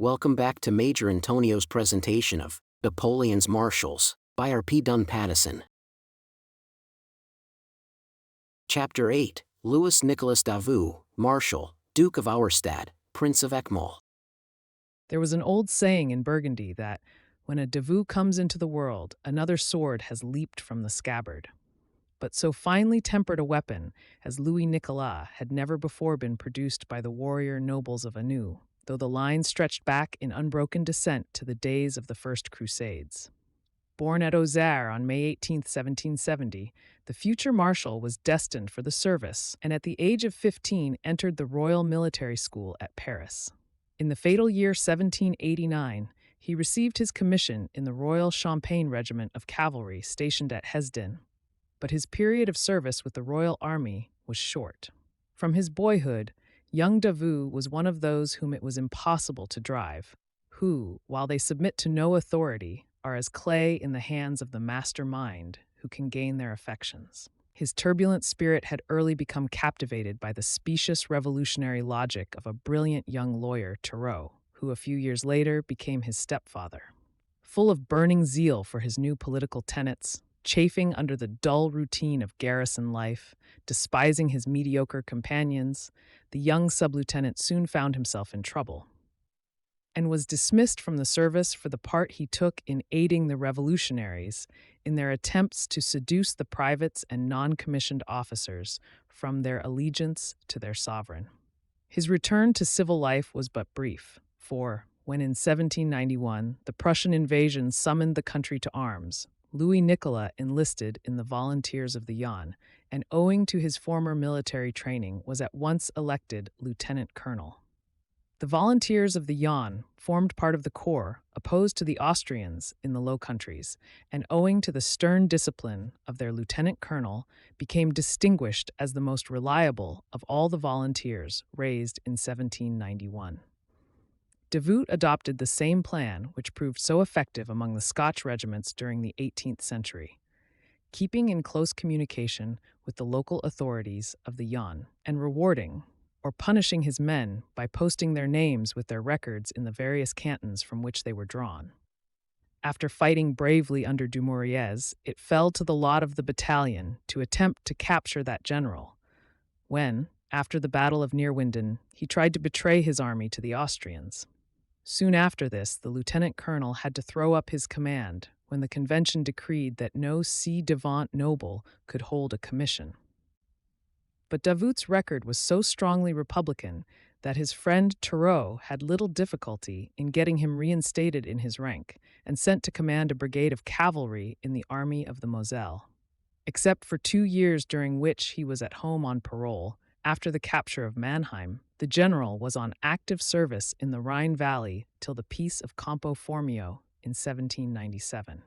Welcome back to Major Intonio's presentation of Napoleon's Marshals by R.P. Dunn-Pattison. Chapter 8, Louis Nicolas Davout, Marshal, Duke of Auerstadt, Prince of Eckmühl. There was an old saying in Burgundy that, when a Davout comes into the world, another sword has leaped from the scabbard. But so finely tempered a weapon as Louis Nicolas had never before been produced by the warrior nobles of Anjou, though the line stretched back in unbroken descent to the days of the First Crusades. Born at Auxerre on May 18, 1770, the future marshal was destined for the service and at the age of 15 entered the Royal Military School at Paris. In the fatal year 1789, he received his commission in the Royal Champagne Regiment of Cavalry stationed at Hesdin, but his period of service with the Royal Army was short. From his boyhood, young Davout was one of those whom it was impossible to drive, who, while they submit to no authority, are as clay in the hands of the master mind who can gain their affections. His turbulent spirit had early become captivated by the specious revolutionary logic of a brilliant young lawyer, Turreau, who a few years later became his stepfather. Full of burning zeal for his new political tenets, chafing under the dull routine of garrison life, despising his mediocre companions, the young sub-lieutenant soon found himself in trouble and was dismissed from the service for the part he took in aiding the revolutionaries in their attempts to seduce the privates and non-commissioned officers from their allegiance to their sovereign. His return to civil life was but brief, for when in 1791 the Prussian invasion summoned the country to arms, Louis Nicolas enlisted in the Volunteers of the Yonne, and owing to his former military training was at once elected lieutenant colonel. The Volunteers of the Yonne formed part of the corps opposed to the Austrians in the Low Countries, and owing to the stern discipline of their lieutenant colonel, became distinguished as the most reliable of all the volunteers raised in 1791. Davout adopted the same plan which proved so effective among the Scotch regiments during the 18th century, keeping in close communication with the local authorities of the Yonne and rewarding or punishing his men by posting their names with their records in the various cantons from which they were drawn. After fighting bravely under Dumouriez, it fell to the lot of the battalion to attempt to capture that general, when, after the Battle of Neerwinden, he tried to betray his army to the Austrians. Soon after this, the lieutenant colonel had to throw up his command when the convention decreed that no ci-devant noble could hold a commission. But Davout's record was so strongly Republican that his friend Turreau had little difficulty in getting him reinstated in his rank and sent to command a brigade of cavalry in the Army of the Moselle. Except for 2 years during which he was at home on parole, after the capture of Mannheim, the general was on active service in the Rhine Valley till the Peace of Campo Formio in 1797.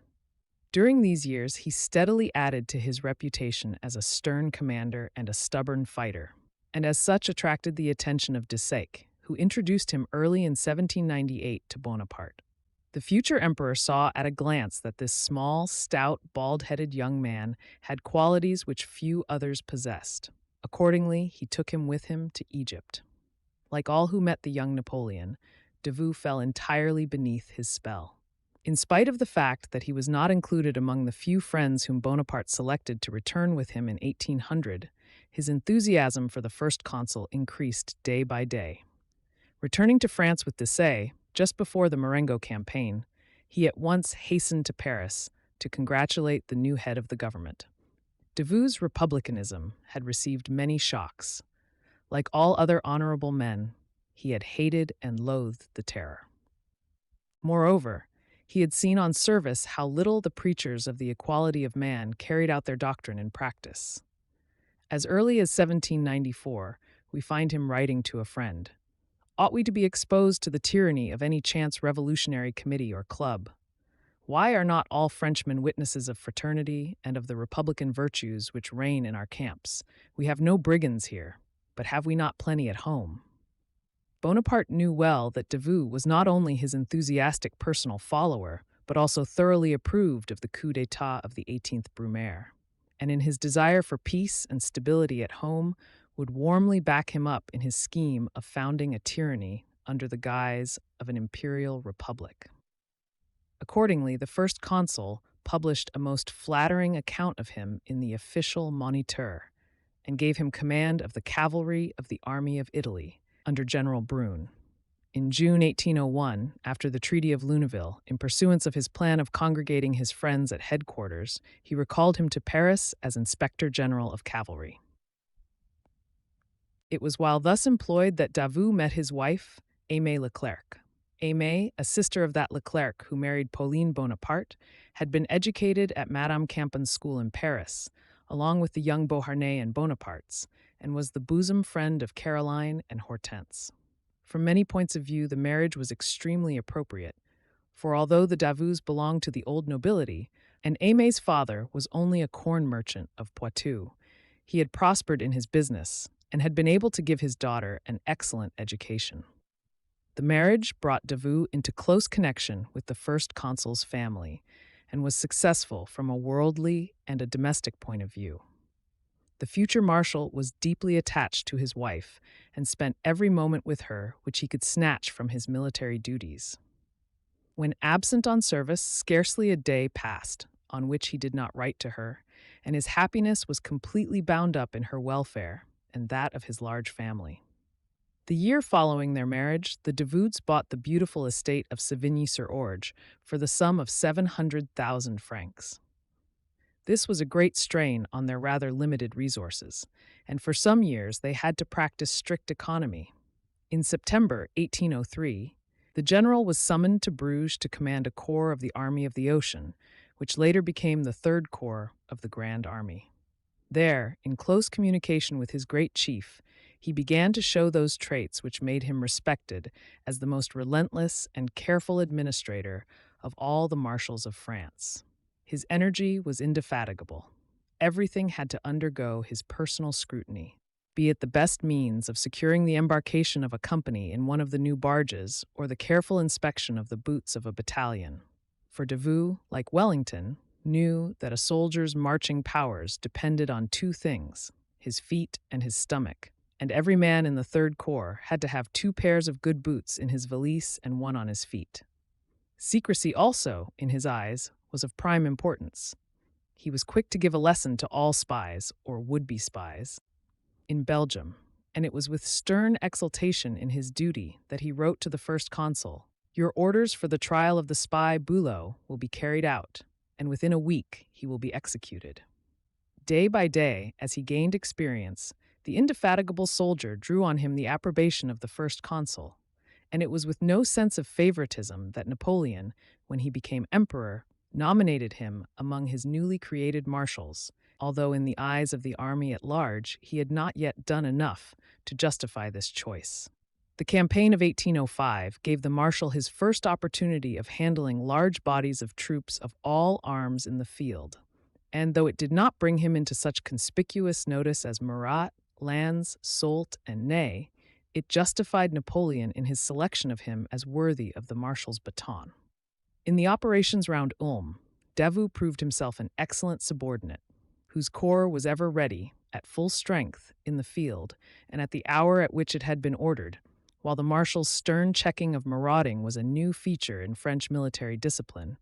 During these years, he steadily added to his reputation as a stern commander and a stubborn fighter, and as such attracted the attention of Desaix, who introduced him early in 1798 to Bonaparte. The future emperor saw at a glance that this small, stout, bald-headed young man had qualities which few others possessed. Accordingly, he took him with him to Egypt. Like all who met the young Napoleon, Davout fell entirely beneath his spell. In spite of the fact that he was not included among the few friends whom Bonaparte selected to return with him in 1800, his enthusiasm for the first consul increased day by day. Returning to France with Desaix, just before the Marengo campaign, he at once hastened to Paris to congratulate the new head of the government. Davout's republicanism had received many shocks. Like all other honorable men, he had hated and loathed the Terror. Moreover, he had seen on service how little the preachers of the equality of man carried out their doctrine in practice. As early as 1794, we find him writing to a friend, "Ought we to be exposed to the tyranny of any chance revolutionary committee or club? Why are not all Frenchmen witnesses of fraternity and of the republican virtues which reign in our camps? We have no brigands here, but have we not plenty at home?" Bonaparte knew well that Davout was not only his enthusiastic personal follower, but also thoroughly approved of the coup d'état of the 18th Brumaire, and in his desire for peace and stability at home, would warmly back him up in his scheme of founding a tyranny under the guise of an imperial republic. Accordingly, the first consul published a most flattering account of him in the official Moniteur and gave him command of the cavalry of the army of Italy under General Brune. In June 1801, after the Treaty of Luneville, in pursuance of his plan of congregating his friends at headquarters, he recalled him to Paris as Inspector General of Cavalry. It was while thus employed that Davout met his wife, Aimée Leclerc. Aimée, a sister of that Leclerc who married Pauline Bonaparte, had been educated at Madame Campion's school in Paris, along with the young Beauharnais and Bonapartes, and was the bosom friend of Caroline and Hortense. From many points of view, the marriage was extremely appropriate, for although the Davouts belonged to the old nobility, and Aimé's father was only a corn merchant of Poitou, he had prospered in his business and had been able to give his daughter an excellent education. The marriage brought Davout into close connection with the first consul's family and was successful from a worldly and a domestic point of view. The future marshal was deeply attached to his wife and spent every moment with her which he could snatch from his military duties. When absent on service, scarcely a day passed on which he did not write to her, and his happiness was completely bound up in her welfare and that of his large family. The year following their marriage, the Davouts bought the beautiful estate of Sévigny-sur-Orge for the sum of 700,000 francs. This was a great strain on their rather limited resources, and for some years they had to practice strict economy. In September 1803, the general was summoned to Bruges to command a corps of the Army of the Ocean, which later became the Third Corps of the Grand Army. There, in close communication with his great chief, he began to show those traits which made him respected as the most relentless and careful administrator of all the marshals of France. His energy was indefatigable. Everything had to undergo his personal scrutiny, be it the best means of securing the embarkation of a company in one of the new barges or the careful inspection of the boots of a battalion. For Davout, like Wellington, knew that a soldier's marching powers depended on two things, his feet and his stomach, and every man in the Third Corps had to have 2 pairs of good boots in his valise and 1 on his feet. Secrecy also, in his eyes, was of prime importance. He was quick to give a lesson to all spies, or would-be spies, in Belgium, and it was with stern exultation in his duty that he wrote to the first consul, "Your orders for the trial of the spy Boulot will be carried out, and within a week he will be executed." Day by day, as he gained experience, the indefatigable soldier drew on him the approbation of the first consul, and it was with no sense of favoritism that Napoleon, when he became emperor, nominated him among his newly created marshals, although in the eyes of the army at large he had not yet done enough to justify this choice. The campaign of 1805 gave the marshal his first opportunity of handling large bodies of troops of all arms in the field, and though it did not bring him into such conspicuous notice as MURAT, LANNES, SOULT, and Ney, it justified Napoleon in his selection of him as worthy of the marshal's baton. In the operations round Ulm, Davout proved himself an excellent subordinate, whose corps was ever ready, at full strength, in the field, and at the hour at which it had been ordered, while the marshal's stern checking of marauding was a new feature in French military discipline,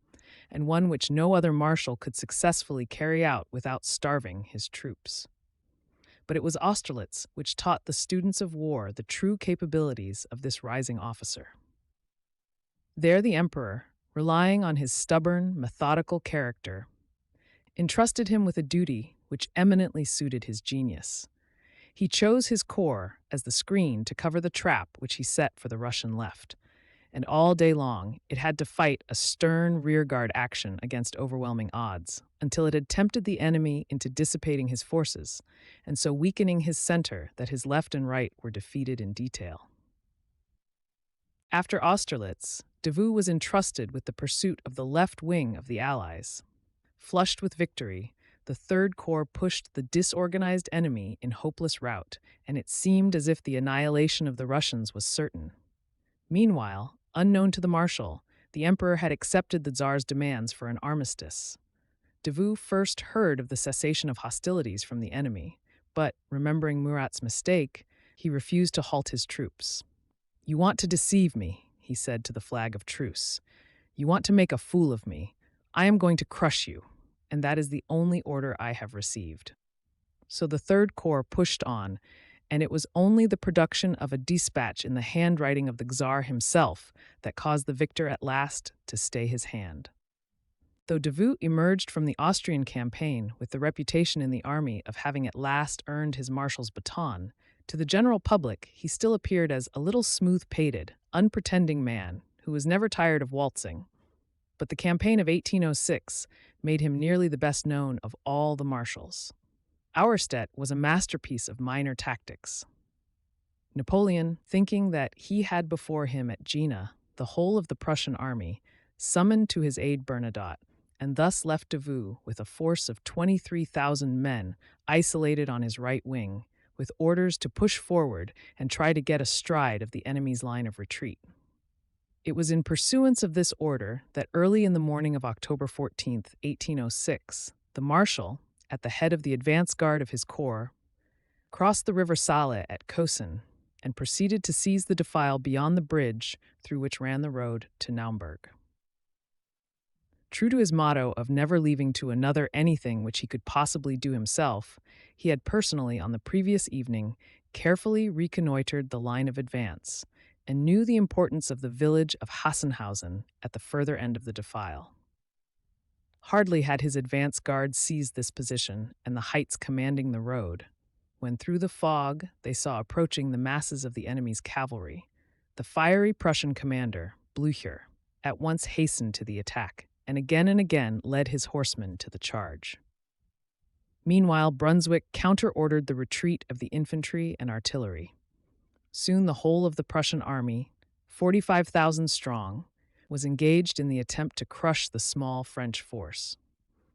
and one which no other marshal could successfully carry out without starving his troops. But it was Austerlitz which taught the students of war the true capabilities of this rising officer. There the emperor, relying on his stubborn, methodical character, entrusted him with a duty which eminently suited his genius. He chose his corps as the screen to cover the trap which he set for the Russian left, and all day long it had to fight a stern rearguard action against overwhelming odds, until it had tempted the enemy into dissipating his forces, and so weakening his center that his left and right were defeated in detail. After Austerlitz, Davout was entrusted with the pursuit of the left wing of the Allies. Flushed with victory, the Third Corps pushed the disorganized enemy in hopeless rout, and it seemed as if the annihilation of the Russians was certain. Meanwhile, unknown to the marshal, the emperor had accepted the Tsar's demands for an armistice. Davout first heard of the cessation of hostilities from the enemy, but, remembering Murat's mistake, he refused to halt his troops. "You want to deceive me," he said to the flag of truce. "You want to make a fool of me. I am going to crush you, and that is the only order I have received." So the Third Corps pushed on, and it was only the production of a dispatch in the handwriting of the Czar himself that caused the victor at last to stay his hand. Though Davout emerged from the Austrian campaign with the reputation in the army of having at last earned his marshal's baton, to the general public he still appeared as a little smooth-pated, unpretending man who was never tired of waltzing. But the campaign of 1806 made him nearly the best known of all the marshals. Auerstedt was a masterpiece of minor tactics. Napoleon, thinking that he had before him at Jena the whole of the Prussian army, summoned to his aid Bernadotte, and thus left Davout with a force of 23,000 men isolated on his right wing, with orders to push forward and try to get astride of the enemy's line of retreat. It was in pursuance of this order that early in the morning of October 14, 1806, the Marshal, at the head of the advance guard of his corps, crossed the river Saale at Kösen and proceeded to seize the defile beyond the bridge through which ran the road to Naumburg. True to his motto of never leaving to another anything which he could possibly do himself, he had personally, on the previous evening, carefully reconnoitered the line of advance and knew the importance of the village of Hassenhausen at the further end of the defile. Hardly had his advance guard seized this position and the heights commanding the road, when through the fog they saw approaching the masses of the enemy's cavalry. The fiery Prussian commander, Blücher, at once hastened to the attack, and again led his horsemen to the charge. Meanwhile, Brunswick counter-ordered the retreat of the infantry and artillery. Soon the whole of the Prussian army, 45,000 strong, was engaged in the attempt to crush the small French force.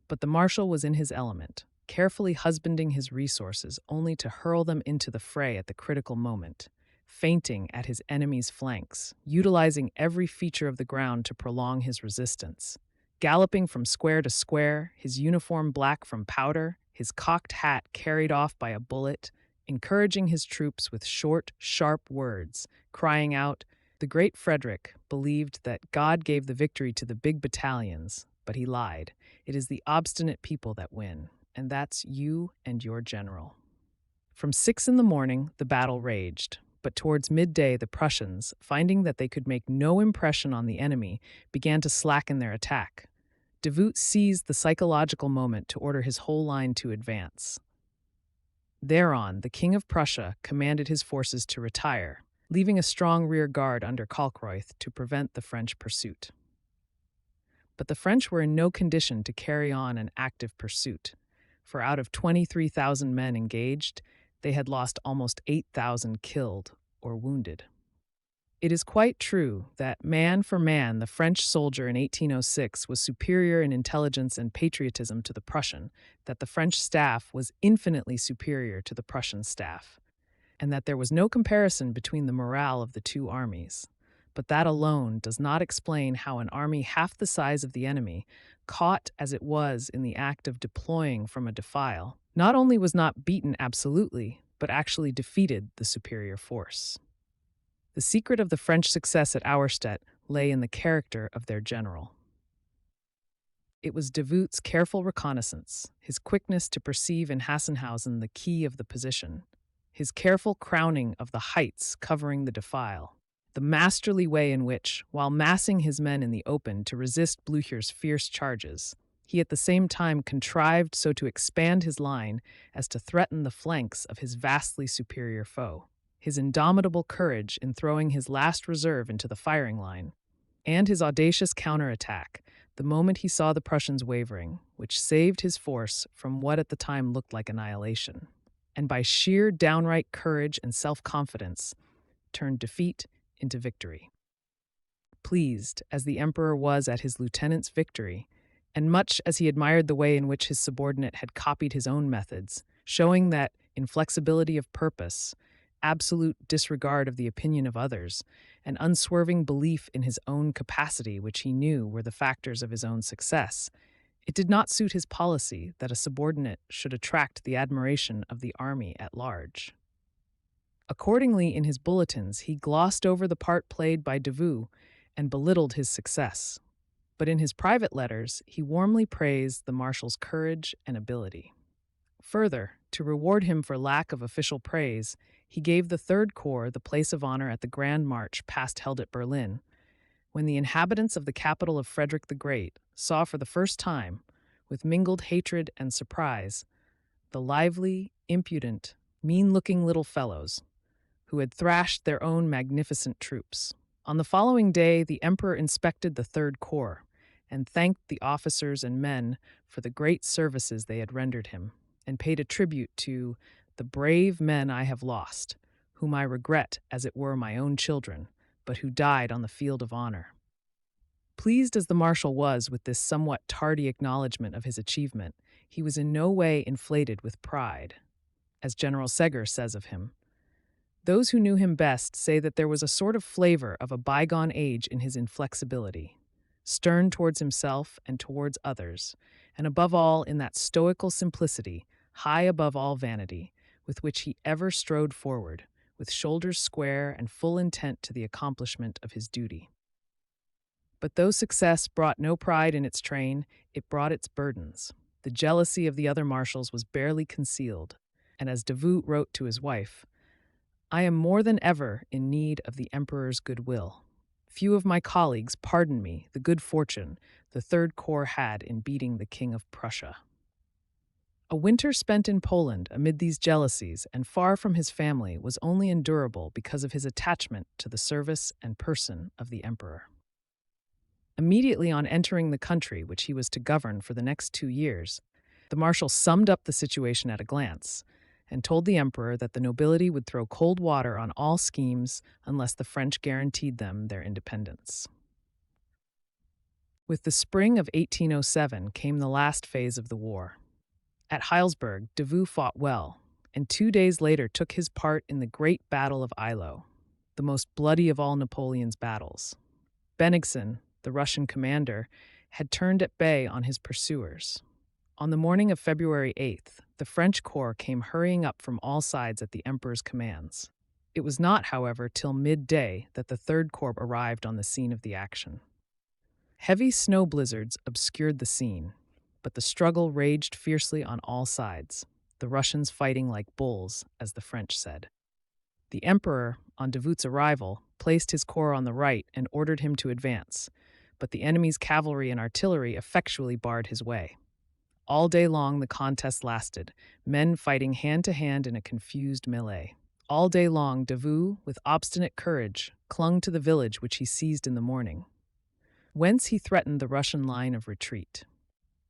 But the Marshal was in his element, carefully husbanding his resources only to hurl them into the fray at the critical moment, feinting at his enemy's flanks, utilizing every feature of the ground to prolong his resistance. Galloping from square to square, his uniform black from powder, his cocked hat carried off by a bullet, encouraging his troops with short, sharp words, crying out, "The great Frederick believed that God gave the victory to the big battalions, but he lied. It is the obstinate people that win, and that's you and your general." From 6 in the morning, the battle raged, but towards midday the Prussians, finding that they could make no impression on the enemy, began to slacken their attack. Davout seized the psychological moment to order his whole line to advance. Thereon, the King of Prussia commanded his forces to retire, leaving a strong rear guard under Kalkreuth to prevent the French pursuit. But the French were in no condition to carry on an active pursuit, for out of 23,000 men engaged, they had lost almost 8,000 killed or wounded. It is quite true that, man for man, the French soldier in 1806 was superior in intelligence and patriotism to the Prussian, that the French staff was infinitely superior to the Prussian staff, and that there was no comparison between the morale of the two armies. But that alone does not explain how an army half the size of the enemy, caught as it was in the act of deploying from a defile, not only was not beaten absolutely, but actually defeated the superior force. The secret of the French success at Auerstedt lay in the character of their general. It was Davout's careful reconnaissance, his quickness to perceive in Hassenhausen the key of the position, his careful crowning of the heights covering the defile, the masterly way in which, while massing his men in the open to resist Blücher's fierce charges, he at the same time contrived so to expand his line as to threaten the flanks of his vastly superior foe, his indomitable courage in throwing his last reserve into the firing line, and his audacious counterattack the moment he saw the Prussians wavering, which saved his force from what at the time looked like annihilation, and by sheer downright courage and self-confidence turned defeat into victory. Pleased as the Emperor was at his lieutenant's victory, and much as he admired the way in which his subordinate had copied his own methods, showing that inflexibility of purpose, absolute disregard of the opinion of others, and unswerving belief in his own capacity, which he knew were the factors of his own success, it did not suit his policy that a subordinate should attract the admiration of the army at large. Accordingly, in his bulletins, he glossed over the part played by Davout and belittled his success. But in his private letters, he warmly praised the marshal's courage and ability. Further, to reward him for lack of official praise, he gave the Third Corps the place of honor at the Grand March past held at Berlin, when the inhabitants of the capital of Frederick the Great saw for the first time, with mingled hatred and surprise, the lively, impudent, mean-looking little fellows who had thrashed their own magnificent troops. On the following day, the emperor inspected the Third Corps and thanked the officers and men for the great services they had rendered him, and paid a tribute to the brave men I have lost, whom I regret as it were my own children, but who died on the field of honor. Pleased as the marshal was with this somewhat tardy acknowledgment of his achievement, he was in no way inflated with pride. As General Segur says of him, "Those who knew him best say that there was a sort of flavor of a bygone age in his inflexibility, stern towards himself and towards others, and above all in that stoical simplicity, high above all vanity, with which he ever strode forward, with shoulders square and full intent to the accomplishment of his duty." But though success brought no pride in its train, it brought its burdens. The jealousy of the other marshals was barely concealed, and as Davout wrote to his wife, "I am more than ever in need of the emperor's goodwill. Few of my colleagues pardon me the good fortune the Third Corps had in beating the King of Prussia." A winter spent in Poland amid these jealousies and far from his family was only endurable because of his attachment to the service and person of the emperor. Immediately on entering the country which he was to govern for the next 2 years, the marshal summed up the situation at a glance and told the emperor that the nobility would throw cold water on all schemes unless the French guaranteed them their independence. With the spring of 1807 came the last phase of the war. At Heilsberg, Davout fought well, and 2 days later took his part in the great Battle of Eylau, the most bloody of all Napoleon's battles. Bennigsen, the Russian commander, had turned at bay on his pursuers. On the morning of February 8th, the French corps came hurrying up from all sides at the emperor's commands. It was not, however, till midday that the Third Corps arrived on the scene of the action. Heavy snow blizzards obscured the scene, but the struggle raged fiercely on all sides, the Russians fighting like bulls, as the French said. The emperor, on Davout's arrival, placed his corps on the right and ordered him to advance, but the enemy's cavalry and artillery effectually barred his way. All day long the contest lasted, men fighting hand-to-hand in a confused melee. All day long Davout, with obstinate courage, clung to the village which he seized in the morning, whence he threatened the Russian line of retreat.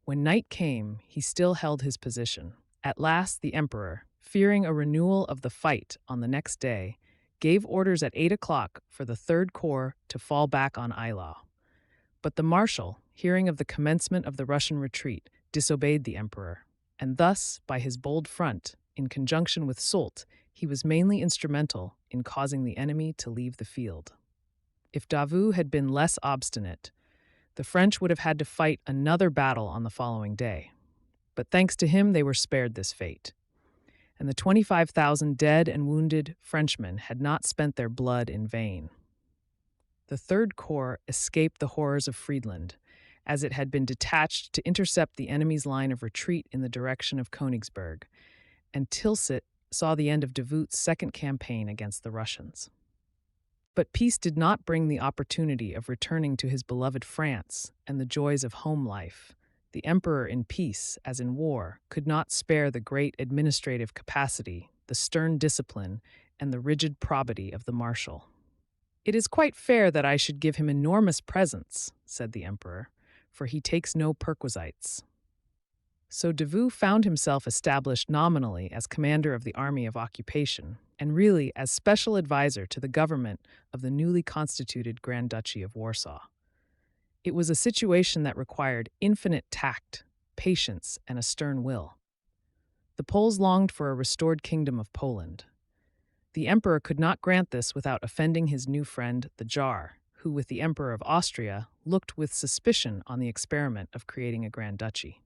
When night came, he still held his position. At last the emperor, fearing a renewal of the fight on the next day, gave orders at 8 o'clock for the Third Corps to fall back on Eylau. But the marshal, hearing of the commencement of the Russian retreat, disobeyed the emperor, and thus, by his bold front, in conjunction with SOULT, he was mainly instrumental in causing the enemy to leave the field. If Davout had been less obstinate, the French would have had to fight another battle on the following day. But thanks to him, they were spared this fate, and the 25,000 dead and wounded Frenchmen had not spent their blood in vain. The Third Corps escaped the horrors of Friedland, as it had been detached to intercept the enemy's line of retreat in the direction of Königsberg, and Tilsit saw the end of Davout's second campaign against the Russians. But peace did not bring the opportunity of returning to his beloved France and the joys of home life. The emperor in peace, as in war, could not spare the great administrative capacity, the stern discipline, and the rigid probity of the marshal. "It is quite fair that I should give him enormous presents," said the emperor, "for he takes no perquisites." So Davout found himself established nominally as commander of the Army of Occupation, and really as special advisor to the government of the newly constituted Grand Duchy of Warsaw. It was a situation that required infinite tact, patience, and a stern will. The Poles longed for a restored kingdom of Poland. The emperor could not grant this without offending his new friend, the Tsar, who, with the Emperor of Austria, looked with suspicion on the experiment of creating a Grand Duchy.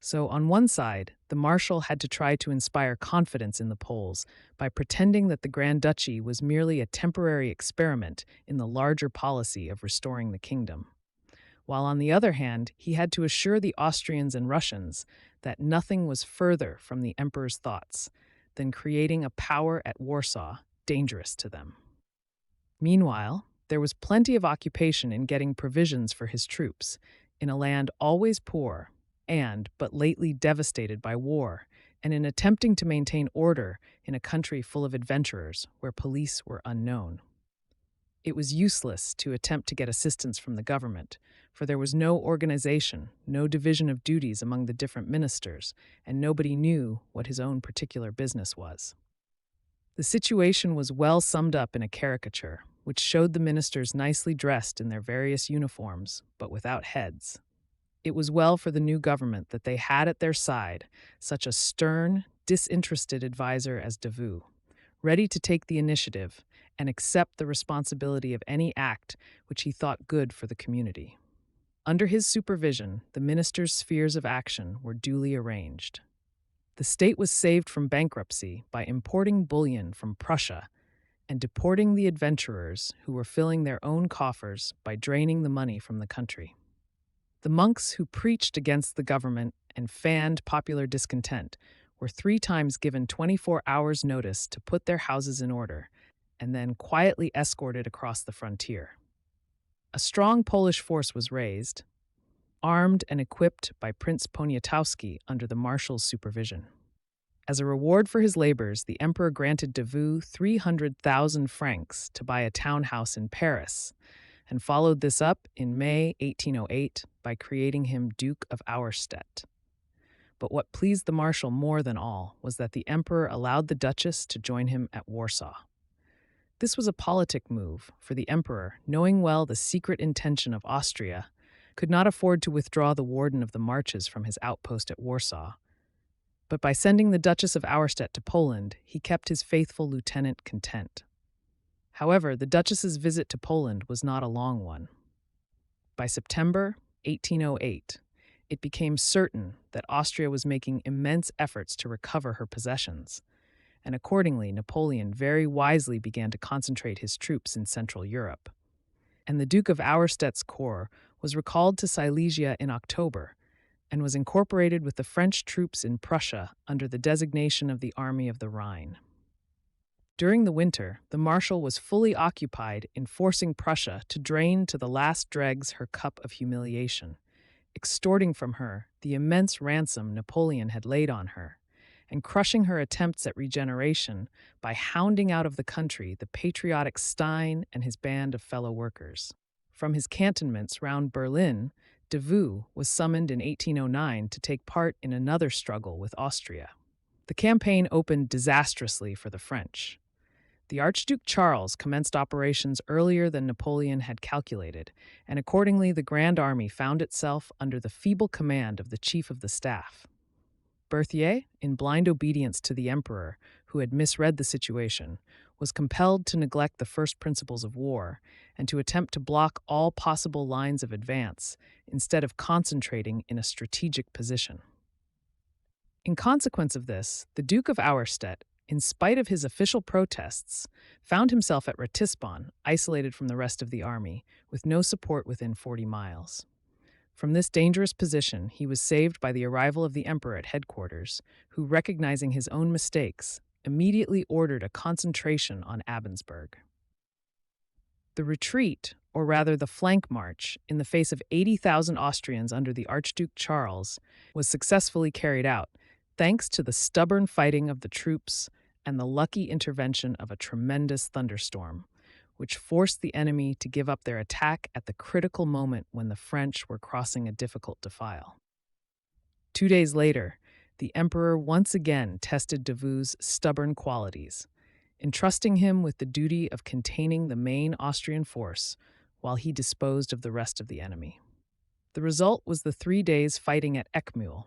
So, on one side, the Marshal had to try to inspire confidence in the Poles by pretending that the Grand Duchy was merely a temporary experiment in the larger policy of restoring the kingdom. While on the other hand, he had to assure the Austrians and Russians that nothing was further from the emperor's thoughts than creating a power at Warsaw dangerous to them. Meanwhile, there was plenty of occupation in getting provisions for his troops in a land always poor and but lately devastated by war, and in attempting to maintain order in a country full of adventurers where police were unknown. It was useless to attempt to get assistance from the government, for there was no organization, no division of duties among the different ministers, and nobody knew what his own particular business was. The situation was well summed up in a caricature, which showed the ministers nicely dressed in their various uniforms, but without heads. It was well for the new government that they had at their side such a stern, disinterested advisor as Davout, ready to take the initiative and accept the responsibility of any act which he thought good for the community. Under his supervision, the ministers' spheres of action were duly arranged. The state was saved from bankruptcy by importing bullion from Prussia and deporting the adventurers who were filling their own coffers by draining the money from the country. The monks who preached against the government and fanned popular discontent were 3 times given 24 hours' notice to put their houses in order, and then quietly escorted across the frontier. A strong Polish force was raised, armed and equipped by Prince Poniatowski under the Marshal's supervision. As a reward for his labors, the emperor granted Davout 300,000 francs to buy a townhouse in Paris, and followed this up in May 1808 by creating him Duke of Auerstedt. But what pleased the Marshal more than all was that the emperor allowed the Duchess to join him at Warsaw. This was a politic move, for the emperor, knowing well the secret intention of Austria, could not afford to withdraw the Warden of the Marches from his outpost at Warsaw. But by sending the Duchess of Auerstedt to Poland, he kept his faithful lieutenant content. However, the Duchess's visit to Poland was not a long one. By September 1808, it became certain that Austria was making immense efforts to recover her possessions, and accordingly Napoleon very wisely began to concentrate his troops in Central Europe. And the Duke of Auerstedt's corps was recalled to Silesia in October, and was incorporated with the French troops in Prussia under the designation of the Army of the Rhine. During the winter, the Marshal was fully occupied in forcing Prussia to drain to the last dregs her cup of humiliation, extorting from her the immense ransom Napoleon had laid on her, and crushing her attempts at regeneration by hounding out of the country the patriotic Stein and his band of fellow workers. From his cantonments round Berlin, Davout was summoned in 1809 to take part in another struggle with Austria. The campaign opened disastrously for the French. The Archduke Charles commenced operations earlier than Napoleon had calculated, and accordingly the Grand Army found itself under the feeble command of the Chief of the Staff. Berthier, in blind obedience to the Emperor, who had misread the situation, was compelled to neglect the first principles of war and to attempt to block all possible lines of advance instead of concentrating in a strategic position. In consequence of this, the Duke of Auerstedt, in spite of his official protests, found himself at Ratisbon, isolated from the rest of the army, with no support within 40 miles. From this dangerous position, he was saved by the arrival of the emperor at headquarters, who, recognizing his own mistakes, immediately ordered a concentration on Abensberg. The retreat, or rather the flank march, in the face of 80,000 Austrians under the Archduke Charles, was successfully carried out, thanks to the stubborn fighting of the troops and the lucky intervention of a tremendous thunderstorm, which forced the enemy to give up their attack at the critical moment when the French were crossing a difficult defile. 2 days later, the emperor once again tested Davout's stubborn qualities, entrusting him with the duty of containing the main Austrian force while he disposed of the rest of the enemy. The result was the 3 days fighting at Eckmühl.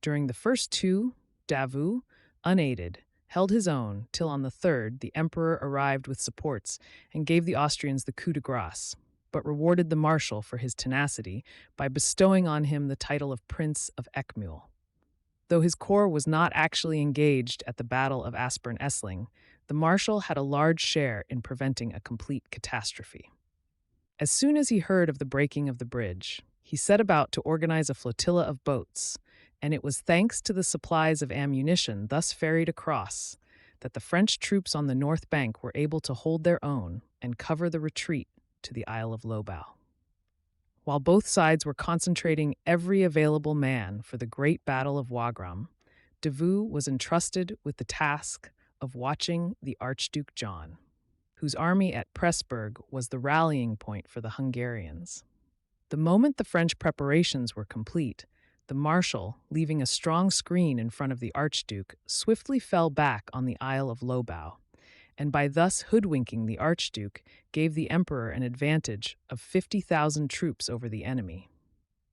During the first 2, Davout, unaided, held his own till on the 3rd the emperor arrived with supports and gave the Austrians the coup de grace, but rewarded the Marshal for his tenacity by bestowing on him the title of Prince of Eckmühl. Though his corps was not actually engaged at the Battle of Aspern-Essling, the Marshal had a large share in preventing a complete catastrophe. As soon as he heard of the breaking of the bridge, he set about to organize a flotilla of boats, and it was thanks to the supplies of ammunition thus ferried across that the French troops on the north bank were able to hold their own and cover the retreat to the Isle of Lobau. While both sides were concentrating every available man for the Great Battle of Wagram, Davout was entrusted with the task of watching the Archduke John, whose army at Pressburg was the rallying point for the Hungarians. The moment the French preparations were complete, the Marshal, leaving a strong screen in front of the Archduke, swiftly fell back on the Isle of Lobau, and by thus hoodwinking the Archduke, gave the Emperor an advantage of 50,000 troops over the enemy.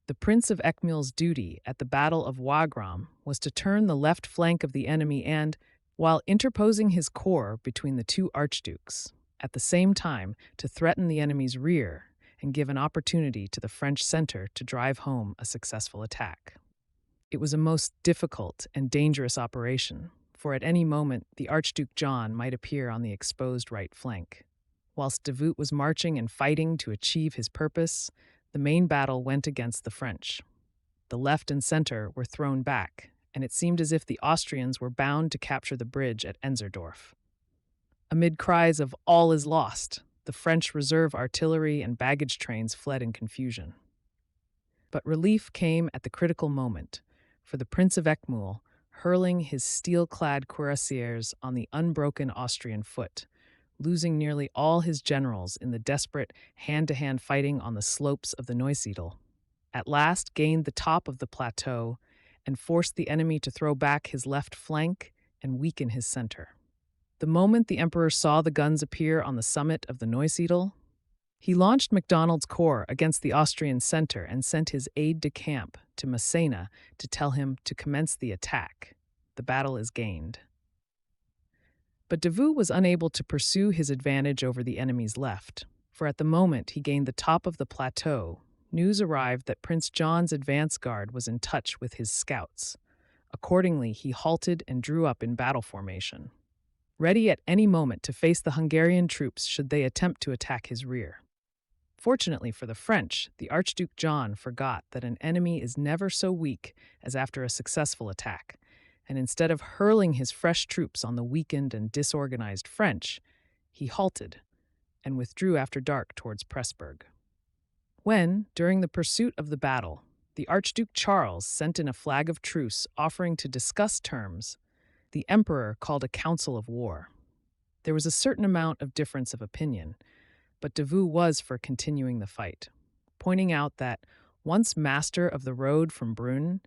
The Prince of Eckmühl's duty at the Battle of Wagram was to turn the left flank of the enemy and, while interposing his corps between the two archdukes, at the same time to threaten the enemy's rear and give an opportunity to the French center to drive home a successful attack. It was a most difficult and dangerous operation, for at any moment the Archduke John might appear on the exposed right flank. Whilst Davout was marching and fighting to achieve his purpose, the main battle went against the French. The left and center were thrown back, and it seemed as if the Austrians were bound to capture the bridge at Enzerdorf. Amid cries of "all is lost," the French reserve artillery and baggage trains fled in confusion. But relief came at the critical moment, for the Prince of Eckmühl, hurling his steel-clad cuirassiers on the unbroken Austrian foot, losing nearly all his generals in the desperate hand-to-hand fighting on the slopes of the Neusiedl, at last gained the top of the plateau and forced the enemy to throw back his left flank and weaken his center. The moment the Emperor saw the guns appear on the summit of the Neusiedl, he launched MacDonald's corps against the Austrian center and sent his aide-de-camp to MASSÉNA to tell him to commence the attack. The battle is gained. But Davout was unable to pursue his advantage over the enemy's left, for at the moment he gained the top of the plateau, news arrived that Prince John's advance guard was in touch with his scouts. Accordingly, he halted and drew up in battle formation, ready at any moment to face the Hungarian troops should they attempt to attack his rear. Fortunately for the French, the Archduke John forgot that an enemy is never so weak as after a successful attack, and instead of hurling his fresh troops on the weakened and disorganized French, he halted and withdrew after dark towards Pressburg. When, during the pursuit of the battle, the Archduke Charles sent in a flag of truce offering to discuss terms, the Emperor called a council of war. There was a certain amount of difference of opinion, but Davout was for continuing the fight, pointing out that, once master of the road from Brunn,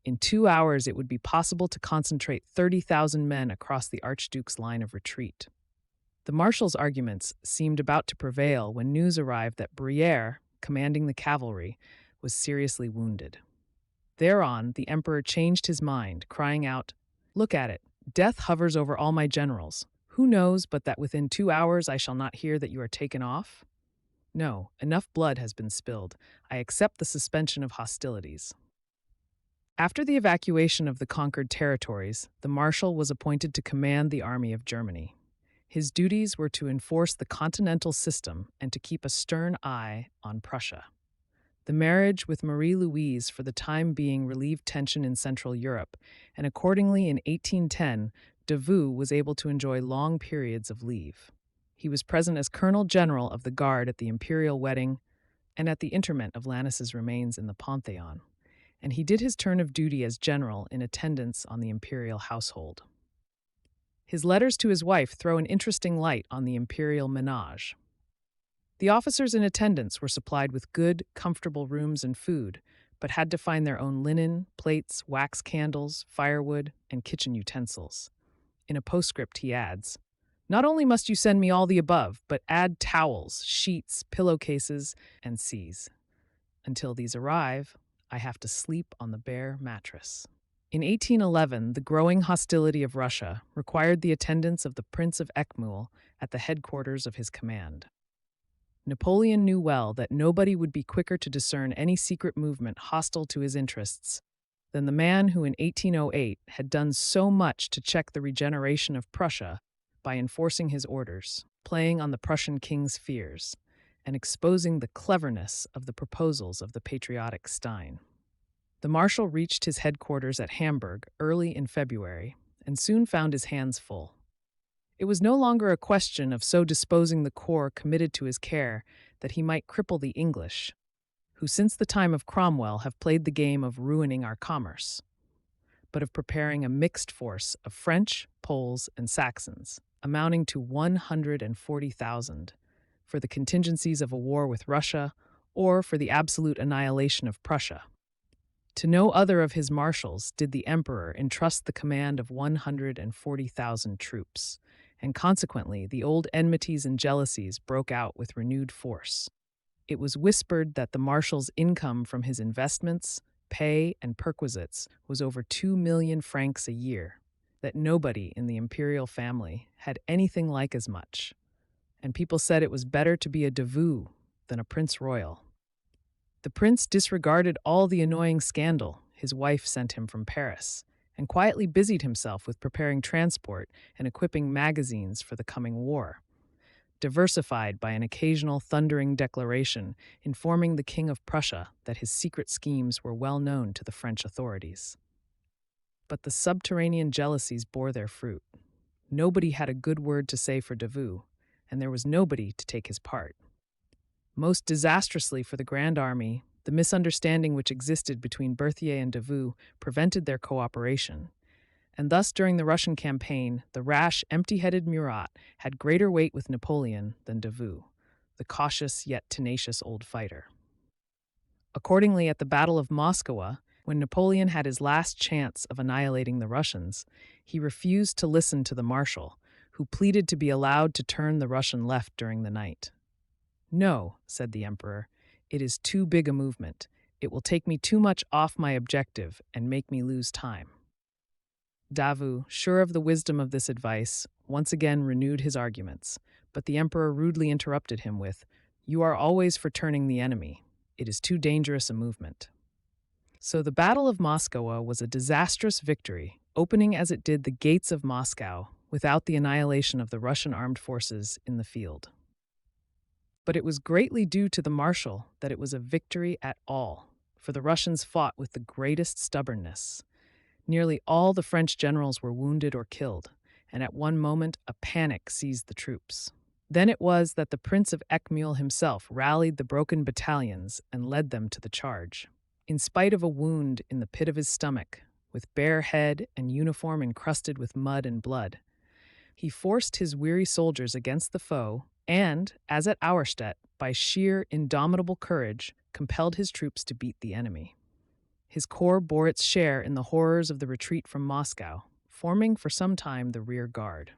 in 2 hours it would be possible to concentrate 30,000 men across the Archduke's line of retreat. The Marshal's arguments seemed about to prevail when news arrived that Brière, commanding the cavalry, was seriously wounded. Thereon, the Emperor changed his mind, crying out, "Look at it, death hovers over all my generals. Who knows but that within 2 hours I shall not hear that you are taken off? No, enough blood has been spilled. I accept the suspension of hostilities." After the evacuation of the conquered territories, the Marshal was appointed to command the army of Germany. His duties were to enforce the continental system and to keep a stern eye on Prussia. The marriage with Marie-Louise for the time being relieved tension in Central Europe, and accordingly in 1810, Davout was able to enjoy long periods of leave. He was present as Colonel General of the Guard at the imperial wedding and at the interment of Lannes's remains in the Pantheon, and he did his turn of duty as general in attendance on the imperial household. His letters to his wife throw an interesting light on the imperial ménage. The officers in attendance were supplied with good, comfortable rooms and food, but had to find their own linen, plates, wax candles, firewood, and kitchen utensils. In a postscript he adds, "Not only must you send me all the above, but add towels, sheets, pillowcases, and C's. Until these arrive, I have to sleep on the bare mattress." In 1811, the growing hostility of Russia required the attendance of the Prince of Eckmühl at the headquarters of his command. Napoleon knew well that nobody would be quicker to discern any secret movement hostile to his interests than the man who in 1808 had done so much to check the regeneration of Prussia by enforcing his orders, playing on the Prussian king's fears, and exposing the cleverness of the proposals of the patriotic Stein. The marshal reached his headquarters at Hamburg early in February and soon found his hands full. It was no longer a question of so disposing the corps committed to his care that he might cripple the English, who since the time of Cromwell have played the game of ruining our commerce, but of preparing a mixed force of French, Poles, and Saxons, amounting to 140,000, for the contingencies of a war with Russia or for the absolute annihilation of Prussia. To no other of his marshals did the emperor entrust the command of 140,000 troops, and consequently the old enmities and jealousies broke out with renewed force. It was whispered that the marshal's income from his investments, pay, and perquisites was over 2 million francs a year, that nobody in the imperial family had anything like as much, and people said it was better to be a Davout than a prince royal. The prince disregarded all the annoying scandal his wife sent him from Paris, and quietly busied himself with preparing transport and equipping magazines for the coming war, diversified by an occasional thundering declaration informing the King of Prussia that his secret schemes were well known to the French authorities. But the subterranean jealousies bore their fruit. Nobody had a good word to say for Davout, and there was nobody to take his part. Most disastrously for the Grand Army, the misunderstanding which existed between Berthier and Davout prevented their cooperation, and thus during the Russian campaign, the rash, empty-headed Murat had greater weight with Napoleon than Davout, the cautious yet tenacious old fighter. Accordingly, at the Battle of Moscow, when Napoleon had his last chance of annihilating the Russians, he refused to listen to the marshal, who pleaded to be allowed to turn the Russian left during the night. "No," said the emperor, "it is too big a movement. It will take me too much off my objective and make me lose time." Davout, sure of the wisdom of this advice, once again renewed his arguments, but the emperor rudely interrupted him with, "You are always for turning the enemy. It is too dangerous a movement." So the Battle of Moscow was a disastrous victory, opening as it did the gates of Moscow without the annihilation of the Russian armed forces in the field. But it was greatly due to the marshal that it was a victory at all, for the Russians fought with the greatest stubbornness. Nearly all the French generals were wounded or killed, and at one moment a panic seized the troops. Then it was that the Prince of Eckmühl himself rallied the broken battalions and led them to the charge. In spite of a wound in the pit of his stomach, with bare head and uniform encrusted with mud and blood, he forced his weary soldiers against the foe and, as at Auerstedt, by sheer, indomitable courage, compelled his troops to beat the enemy. His corps bore its share in the horrors of the retreat from Moscow, forming for some time the rear guard.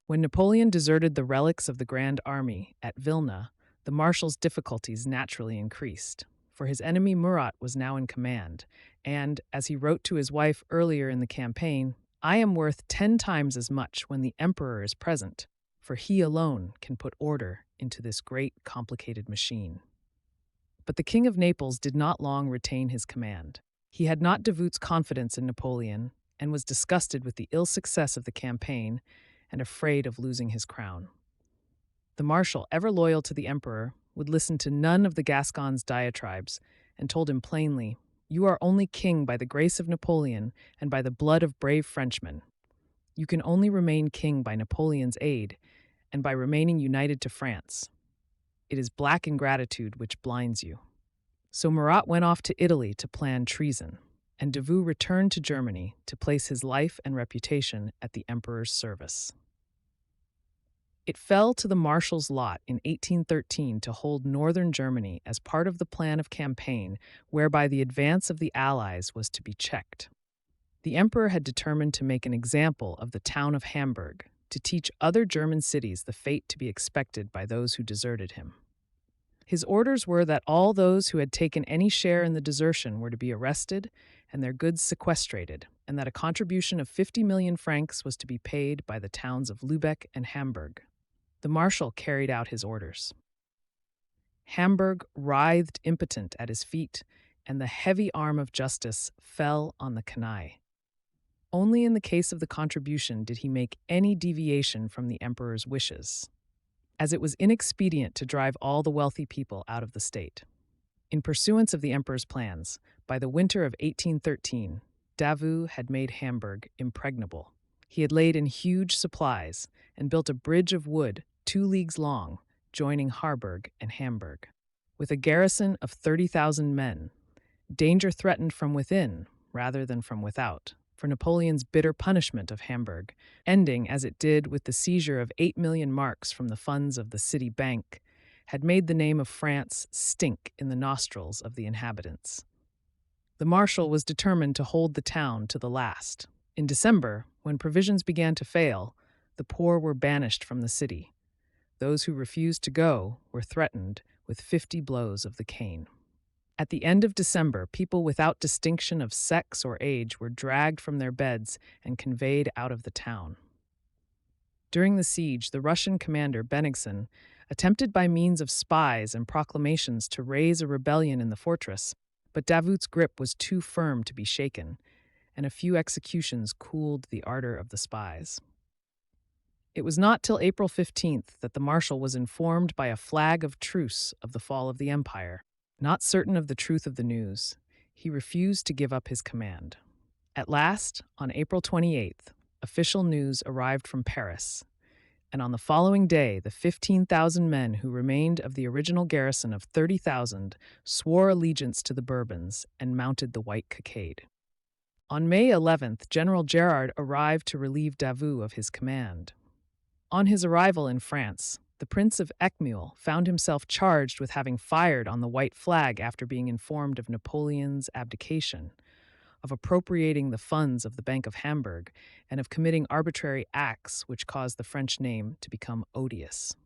When Napoleon deserted the relics of the Grand Army at Vilna, the marshal's difficulties naturally increased, for his enemy Murat was now in command, and, as he wrote to his wife earlier in the campaign, "I am worth 10 times as much when the emperor is present, for he alone can put order into this great, complicated machine." But the King of Naples did not long retain his command. He had not Davout's confidence in Napoleon and was disgusted with the ill success of the campaign and afraid of losing his crown. The marshal, ever loyal to the emperor, would listen to none of the Gascon's diatribes and told him plainly, "You are only king by the grace of Napoleon and by the blood of brave Frenchmen. You can only remain king by Napoleon's aid and by remaining united to France. It is black ingratitude which blinds you." So Murat went off to Italy to plan treason, and Davout returned to Germany to place his life and reputation at the emperor's service. It fell to the marshal's lot in 1813 to hold northern Germany as part of the plan of campaign whereby the advance of the Allies was to be checked. The emperor had determined to make an example of the town of Hamburg, to teach other German cities the fate to be expected by those who deserted him. His orders were that all those who had taken any share in the desertion were to be arrested and their goods sequestrated, and that a contribution of 50 million francs was to be paid by the towns of Lübeck and Hamburg. The marshal carried out his orders. Hamburg writhed impotent at his feet, and the heavy arm of justice fell on the canaille. Only in the case of the contribution did he make any deviation from the emperor's wishes, as it was inexpedient to drive all the wealthy people out of the state. In pursuance of the emperor's plans, by the winter of 1813, Davout had made Hamburg impregnable. He had laid in huge supplies and built a bridge of wood 2 leagues long, joining Harburg and Hamburg. With a garrison of 30,000 men, danger threatened from within rather than from without, for Napoleon's bitter punishment of Hamburg, ending as it did with the seizure of 8 million marks from the funds of the city bank, had made the name of France stink in the nostrils of the inhabitants. The marshal was determined to hold the town to the last. In December, when provisions began to fail, the poor were banished from the city. Those who refused to go were threatened with 50 blows of the cane. At the end of December, people without distinction of sex or age were dragged from their beds and conveyed out of the town. During the siege, the Russian commander Bennigsen attempted by means of spies and proclamations to raise a rebellion in the fortress, but Davout's grip was too firm to be shaken, and a few executions cooled the ardor of the spies. It was not till April 15th that the marshal was informed by a flag of truce of the fall of the empire. Not certain of the truth of the news, he refused to give up his command. At last, on April 28th, official news arrived from Paris, and on the following day, the 15,000 men who remained of the original garrison of 30,000 swore allegiance to the Bourbons and mounted the white cockade. On May 11th, General Gérard arrived to relieve Davout of his command. On his arrival in France, the Prince of Eckmühl found himself charged with having fired on the white flag after being informed of Napoleon's abdication, of appropriating the funds of the Bank of Hamburg, and of committing arbitrary acts which caused the French name to become odious.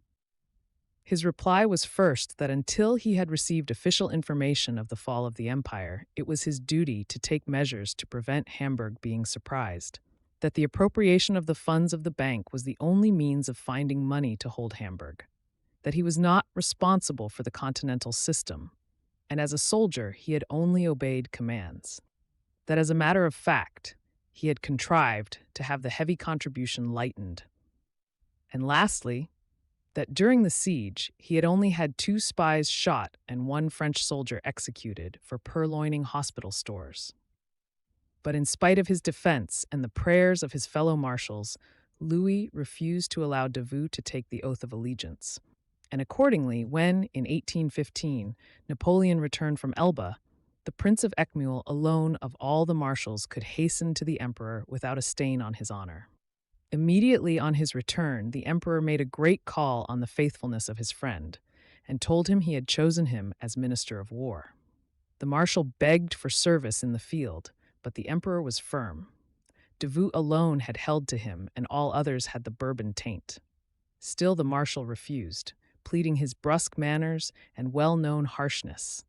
His reply was first that until he had received official information of the fall of the empire, it was his duty to take measures to prevent Hamburg being surprised, that the appropriation of the funds of the bank was the only means of finding money to hold Hamburg, that he was not responsible for the continental system, and as a soldier he had only obeyed commands, that as a matter of fact he had contrived to have the heavy contribution lightened, and lastly, that during the siege he had only had 2 spies shot and 1 French soldier executed for purloining hospital stores. But in spite of his defense and the prayers of his fellow marshals, Louis refused to allow Davout to take the oath of allegiance. And accordingly, when, in 1815, Napoleon returned from Elba, the Prince of Eckmühl alone of all the marshals could hasten to the emperor without a stain on his honor. Immediately on his return, the emperor made a great call on the faithfulness of his friend, and told him he had chosen him as Minister of War. The marshal begged for service in the field, but the emperor was firm. Davout alone had held to him, and all others had the Bourbon taint. Still the marshal refused, pleading his brusque manners and well-known harshness.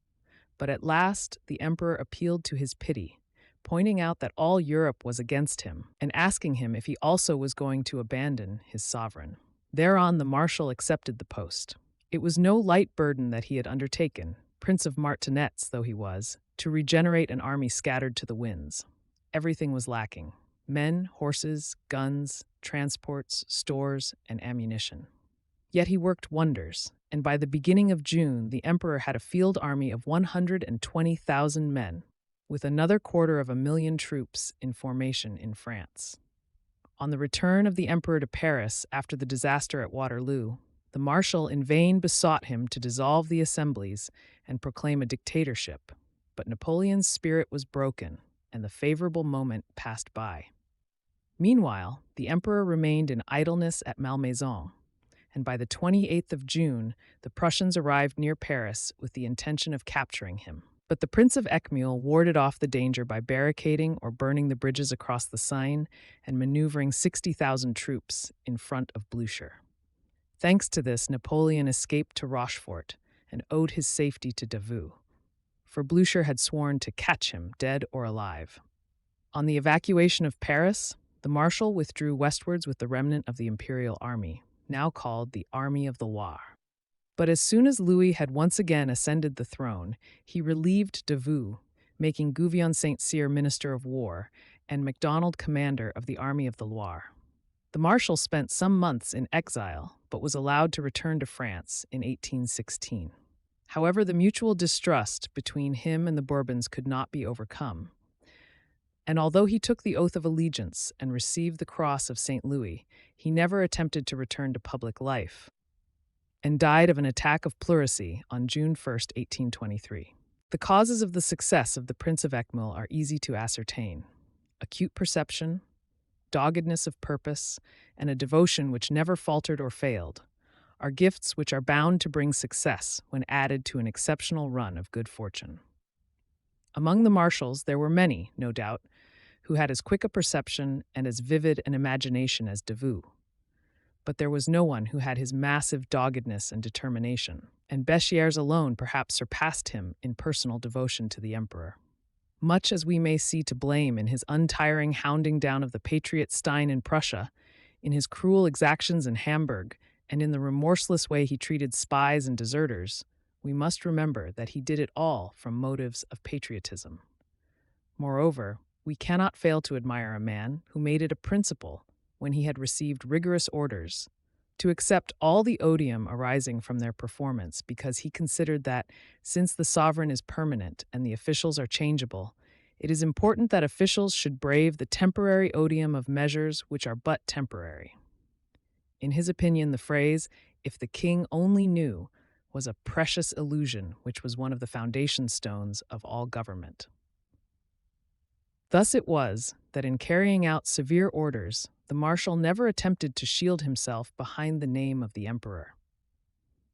But at last the emperor appealed to his pity, pointing out that all Europe was against him, and asking him if he also was going to abandon his sovereign. Thereon the marshal accepted the post. It was no light burden that he had undertaken, Prince of Martinets though he was, to regenerate an army scattered to the winds. Everything was lacking: men, horses, guns, transports, stores, and ammunition. Yet he worked wonders, and by the beginning of June the emperor had a field army of 120,000 men, with another 250,000 troops in formation in France. On the return of the emperor to Paris after the disaster at Waterloo, the marshal in vain besought him to dissolve the assemblies and proclaim a dictatorship, but Napoleon's spirit was broken, and the favorable moment passed by. Meanwhile, the emperor remained in idleness at Malmaison, and by the 28th of June, the Prussians arrived near Paris with the intention of capturing him. But the Prince of Eckmühl warded off the danger by barricading or burning the bridges across the Seine and maneuvering 60,000 troops in front of Blücher. Thanks to this, Napoleon escaped to Rochefort and owed his safety to Davout, for Blücher had sworn to catch him, dead or alive. On the evacuation of Paris, the marshal withdrew westwards with the remnant of the imperial army, now called the Army of the Loire. But as soon as Louis had once again ascended the throne, he relieved Davout, making Gouvion Saint-Cyr Minister of War and MacDonald commander of the Army of the Loire. The Marshal spent some months in exile, but was allowed to return to France in 1816. However, the mutual distrust between him and the Bourbons could not be overcome. And although he took the oath of allegiance and received the Cross of St. Louis, he never attempted to return to public life, and died of an attack of pleurisy on June 1, 1823. The causes of the success of the Prince of Eckmühl are easy to ascertain. Acute perception, doggedness of purpose, and a devotion which never faltered or failed are gifts which are bound to bring success when added to an exceptional run of good fortune. Among the marshals there were many, no doubt, who had as quick a perception and as vivid an imagination as Davout. But there was no one who had his massive doggedness and determination, and Béchiers alone perhaps surpassed him in personal devotion to the emperor. Much as we may see to blame in his untiring hounding down of the patriot Stein in Prussia, in his cruel exactions in Hamburg, and in the remorseless way he treated spies and deserters, we must remember that he did it all from motives of patriotism. Moreover, we cannot fail to admire a man who made it a principle, when he had received rigorous orders, to accept all the odium arising from their performance because he considered that, since the sovereign is permanent and the officials are changeable, it is important that officials should brave the temporary odium of measures which are but temporary. In his opinion, the phrase, "if the king only knew," was a precious illusion which was one of the foundation stones of all government. Thus it was that in carrying out severe orders, the Marshal never attempted to shield himself behind the name of the emperor.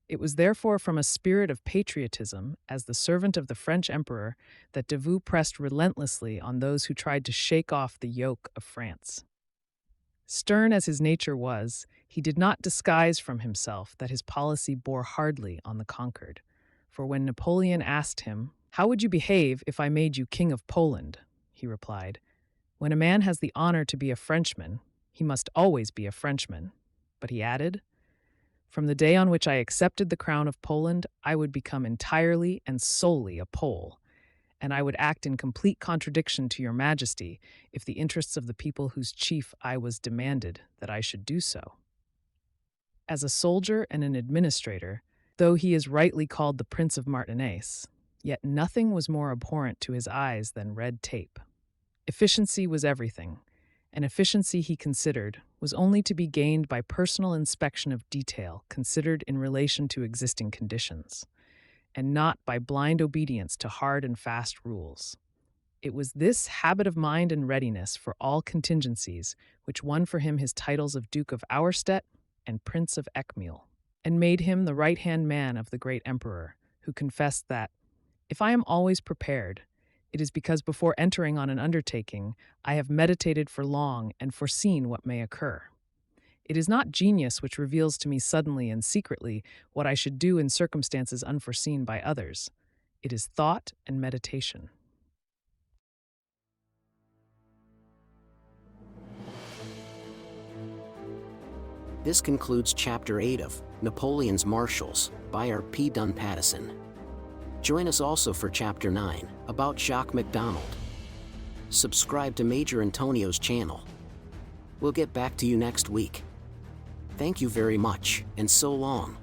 It was therefore from a spirit of patriotism, as the servant of the French emperor, that Davout pressed relentlessly on those who tried to shake off the yoke of France. Stern as his nature was, he did not disguise from himself that his policy bore hardly on the conquered. For when Napoleon asked him, "How would you behave if I made you King of Poland?" he replied, "When a man has the honor to be a Frenchman, he must always be a Frenchman." But he added, "From the day on which I accepted the crown of Poland, I would become entirely and solely a Pole, and I would act in complete contradiction to your Majesty if the interests of the people whose chief I was demanded that I should do so." As a soldier and an administrator, though he is rightly called the Prince of Martinez, yet nothing was more abhorrent to his eyes than red tape. Efficiency was everything, and efficiency, he considered, was only to be gained by personal inspection of detail considered in relation to existing conditions, and not by blind obedience to hard and fast rules. It was this habit of mind and readiness for all contingencies which won for him his titles of Duke of Auerstedt and Prince of Eckmühl, and made him the right-hand man of the great emperor, who confessed that, "If I am always prepared, it is because before entering on an undertaking, I have meditated for long and foreseen what may occur. It is not genius which reveals to me suddenly and secretly what I should do in circumstances unforeseen by others. It is thought and meditation." This concludes Chapter 8 of Napoleon's Marshals by R.P. Dunn-Pattison. Join us also for Chapter 9, about Jacques MacDonald. Subscribe to Major Intonio's channel. We'll get back to you next week. Thank you very much, and so long.